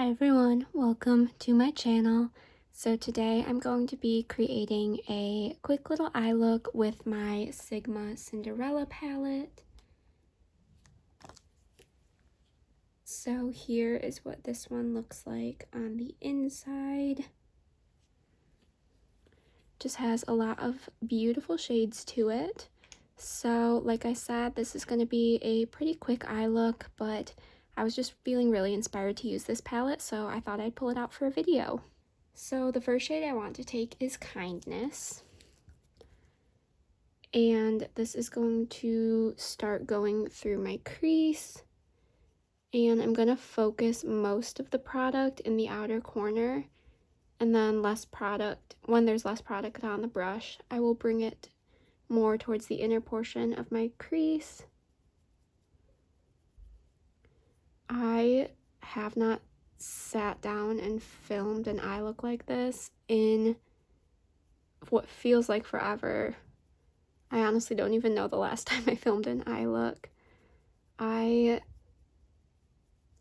Hi everyone, welcome to my channel. So today I'm going to be creating a quick little eye look with my Sigma Cinderella palette. So here is what this one looks like on the inside. Just has a lot of beautiful shades to it. So like I said, this is going to be a pretty quick eye look, but I was just feeling really inspired to use this palette, so I thought I'd pull it out for a video. So the first shade I want to take is Kindness. And this is going to start going through my crease. And I'm going to focus most of the product in the outer corner. And then when there's less product on the brush, I will bring it more towards the inner portion of my crease. I have not sat down and filmed an eye look like this in what feels like forever. I honestly don't even know the last time I filmed an eye look. I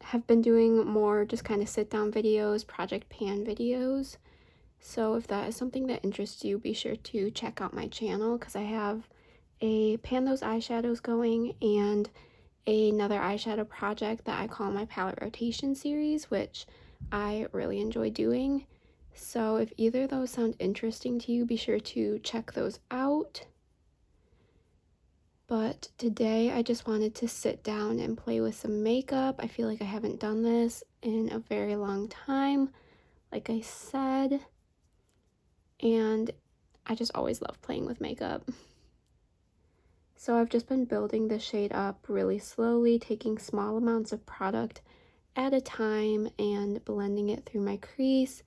have been doing more just kind of sit down videos, project pan videos. So if that is something that interests you, be sure to check out my channel because I have a pan those eyeshadows going and another eyeshadow project that I call my palette rotation series, which I really enjoy doing. So if either of those sound interesting to you, be sure to check those out. But today I just wanted to sit down and play with some makeup. I feel like I haven't done this in a very long time, like I said, and I just always love playing with makeup. So I've just been building this shade up really slowly, taking small amounts of product at a time and blending it through my crease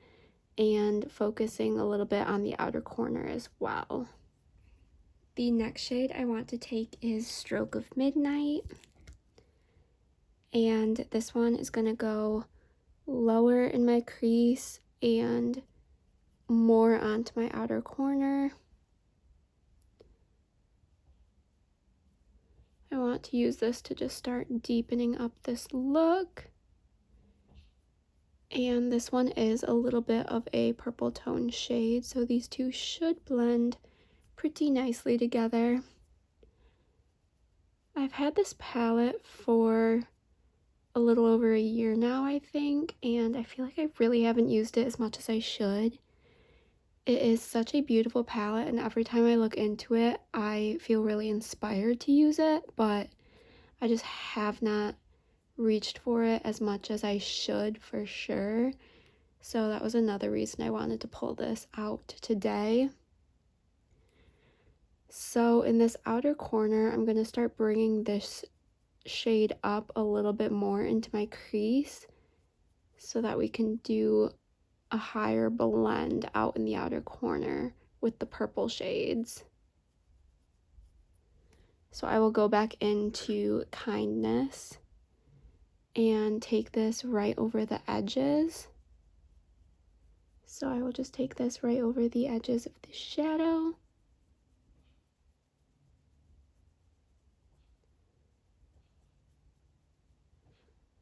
and focusing a little bit on the outer corner as well. The next shade I want to take is Stroke of Midnight. And this one is going to go lower in my crease and more onto my outer corner. I want to use this to just start deepening up this look. And this one is a little bit of a purple tone shade, so these two should blend pretty nicely together. I've had this palette for a little over a year now, I think, and I feel like I really haven't used it as much as I should. It is such a beautiful palette, and every time I look into it, I feel really inspired to use it, but I just have not reached for it as much as I should for sure. So that was another reason I wanted to pull this out today. So in this outer corner, I'm going to start bringing this shade up a little bit more into my crease so that we can do a higher blend out in the outer corner with the purple shades. So I will go back into Kindness and take this right over the edges. So I will just take this right over the edges of the shadow.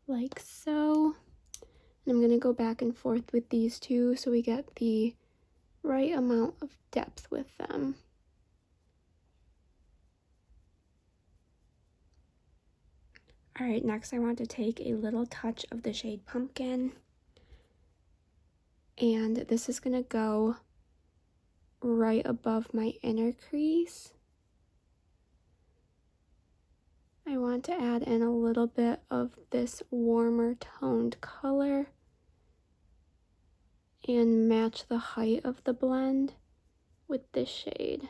Like so. And I'm going to go back and forth with these two so we get the right amount of depth with them. Alright, next I want to take a little touch of the shade Pumpkin. And this is going to go right above my inner crease. I want to add in a little bit of this warmer toned color and match the height of the blend with this shade.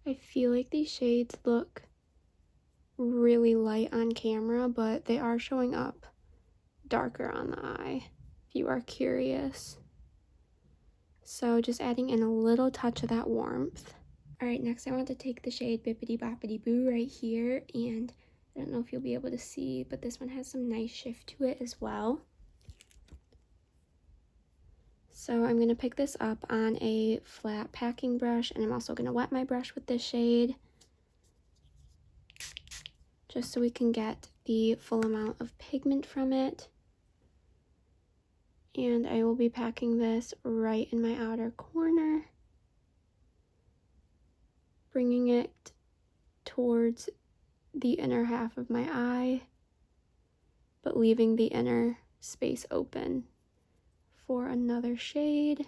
I feel like these shades look really light on camera, but they are showing up darker on the eye, if you are curious. So just adding in a little touch of that warmth. Alright, next I want to take the shade Bippity Boppity Boo right here, and I don't know if you'll be able to see, but this one has some nice shift to it as well. So I'm going to pick this up on a flat packing brush, and I'm also going to wet my brush with this shade. just so we can get the full amount of pigment from it. And I will be packing this right in my outer corner, bringing it towards the inner half of my eye, but leaving the inner space open for another shade.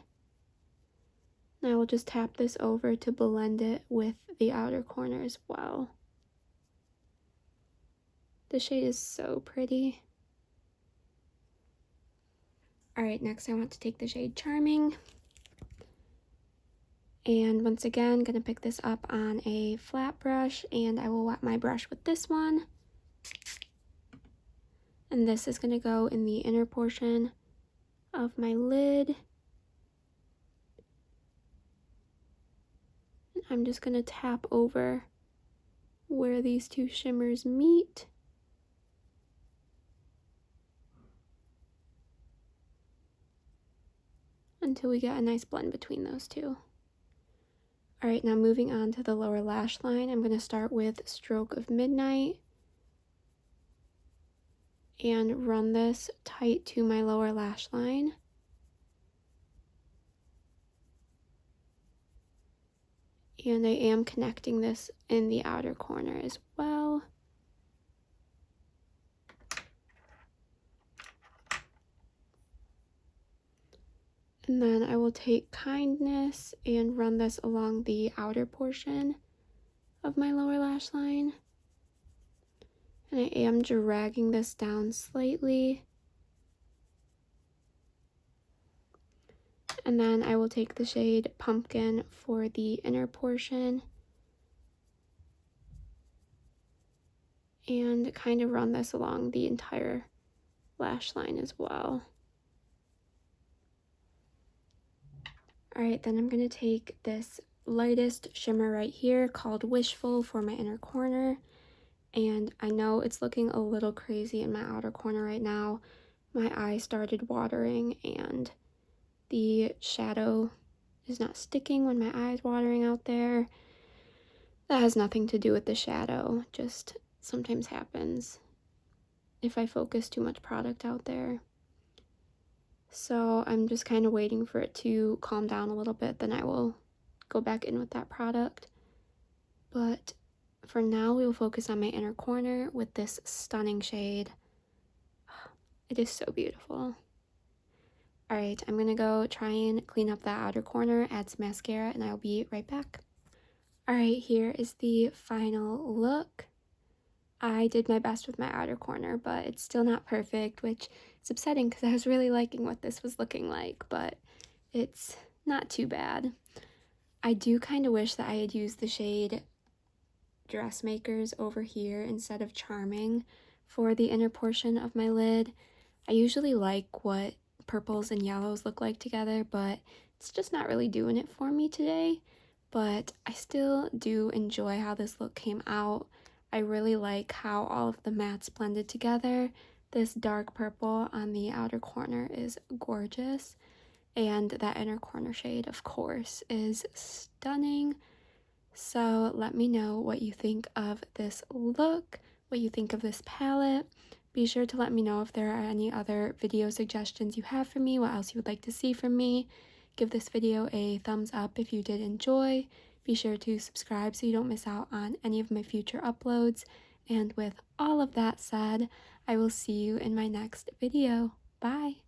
And I will just tap this over to blend it with the outer corner as well. The shade is so pretty. Alright, next I want to take the shade Charming. And once again, gonna pick this up on a flat brush, and I will wet my brush with this one. And this is gonna go in the inner portion of my lid. And I'm just gonna tap over where these two shimmers meet. Until we get a nice blend between those two. Alright, now moving on to the lower lash line, I'm going to start with Stroke of Midnight and run this tight to my lower lash line. And I am connecting this in the outer corner as well. And then I will take Kindness and run this along the outer portion of my lower lash line. And I am dragging this down slightly. And then I will take the shade Pumpkin for the inner portion and kind of run this along the entire lash line as well. Alright, then I'm going to take this lightest shimmer right here called Wishful for my inner corner. And I know it's looking a little crazy in my outer corner right now. My eye started watering and the shadow is not sticking when my eye is watering out there. That has nothing to do with the shadow, just sometimes happens if I focus too much product out there. So I'm just kind of waiting for it to calm down a little bit, then I will go back in with that product. But for now, we will focus on my inner corner with this stunning shade. It is so beautiful. Alright, I'm going to go try and clean up that outer corner, add some mascara, and I'll be right back. Alright, here is the final look. I did my best with my outer corner, but it's still not perfect, which is upsetting because I was really liking what this was looking like, but it's not too bad. I do kind of wish that I had used the shade Dressmakers over here instead of Charming for the inner portion of my lid. I usually like what purples and yellows look like together, but it's just not really doing it for me today. But I still do enjoy how this look came out. I really like how all of the mattes blended together. This dark purple on the outer corner is gorgeous. And that inner corner shade, of course, is stunning. So let me know what you think of this look, what you think of this palette. Be sure to let me know if there are any other video suggestions you have for me, what else you would like to see from me. Give this video a thumbs up if you did enjoy. Be sure to subscribe so you don't miss out on any of my future uploads. And with all of that said, I will see you in my next video. Bye!